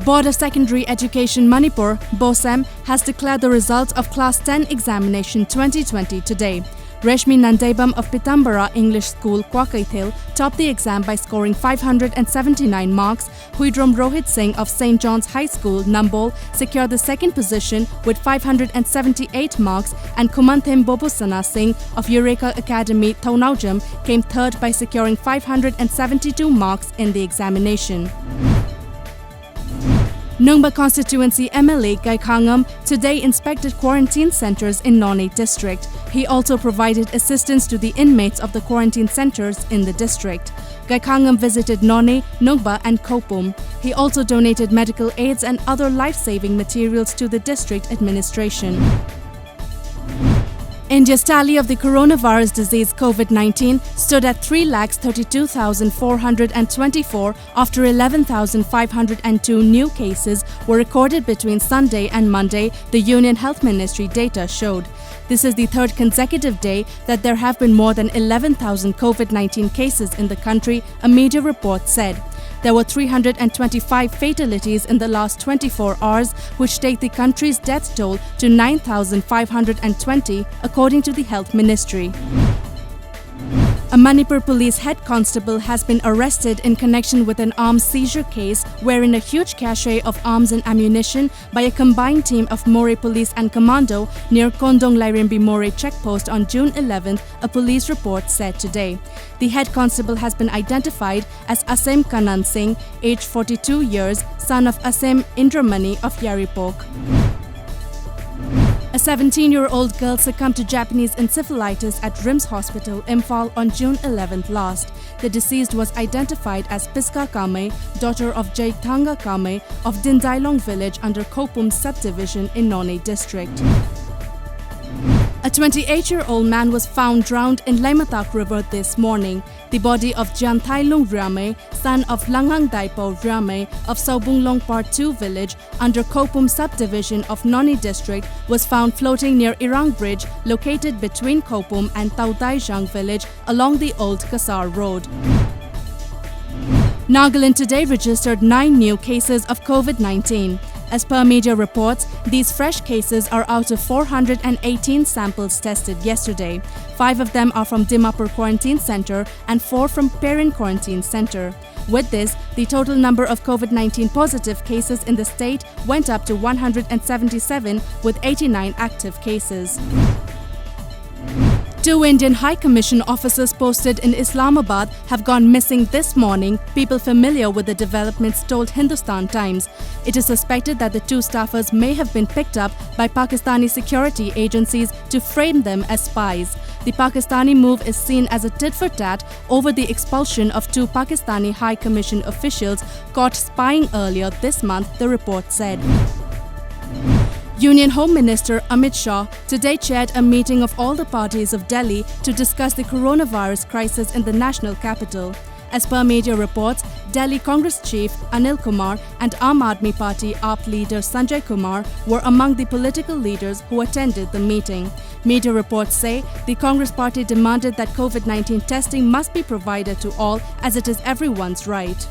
Board of Secondary Education Manipur, BOSEM, has declared the results of Class 10 Examination 2020 today. Reshmi Nandebam of Pitambara English School, Kwakaithil, topped the exam by scoring 579 marks. Huidrom Rohit Singh of St. John's High School, Nambol, secured the second position with 578 marks, and Kumanthim Bobusana Singh of Eureka Academy, Thaunaujam, came third by securing 572 marks in the examination. Nungba constituency MLA Gaikhangam today inspected quarantine centres in Nonne district. He also provided assistance to the inmates of the quarantine centres in the district. Gaikhangam visited Nonne, Nungba and Kopum. He also donated medical aids and other life-saving materials to the district administration. India's tally of the coronavirus disease COVID-19 stood at 3,32,424 after 11,502 new cases were recorded between Sunday and Monday, the Union Health Ministry data showed. This is the third consecutive day that there have been more than 11,000 COVID-19 cases in the country, a media report said. There were 325 fatalities in the last 24 hours, which take the country's death toll to 9,520, according to the Health Ministry. A Manipur police head constable has been arrested in connection with an arms seizure case wherein a huge cache of arms and ammunition by a combined team of More Police and Commando near Kondong Lairimbi More checkpost on June 11th, a police report said today. The head constable has been identified as Asem Kanan Singh, aged 42 years, son of Asem Indramani of Yaripok. A 17-year-old girl succumbed to Japanese encephalitis at RIMS Hospital, Imphal on June 11th last. The deceased was identified as Piska Kame, daughter of Jaithanga Kame of Dindailong village under Kopum subdivision in Nonne district. A 28-year-old man was found drowned in Laimatak River this morning. The body of Jianthailung Rame, son of Langang Daipo Rame of Saubunglong Part 2 village under Kopum subdivision of Nonne district, was found floating near Irang Bridge located between Kopum and Taudaijang village along the old Kasar road. Nagaland today registered 9 new cases of COVID-19. As per media reports, these fresh cases are out of 418 samples tested yesterday. 5 of them are from Dimapur Quarantine Centre and 4 from Perin Quarantine Centre. With this, the total number of COVID-19 positive cases in the state went up to 177 with 89 active cases. 2 Indian High Commission officers posted in Islamabad have gone missing this morning, people familiar with the developments told Hindustan Times. It is suspected that the 2 staffers may have been picked up by Pakistani security agencies to frame them as spies. The Pakistani move is seen as a tit-for-tat over the expulsion of 2 Pakistani High Commission officials caught spying earlier this month, the report said. Union Home Minister Amit Shah today chaired a meeting of all the parties of Delhi to discuss the coronavirus crisis in the national capital. As per media reports, Delhi Congress Chief Anil Kumar and Aam Aadmi Party AAP leader Sanjay Kumar were among the political leaders who attended the meeting. Media reports say the Congress Party demanded that COVID-19 testing must be provided to all as it is everyone's right.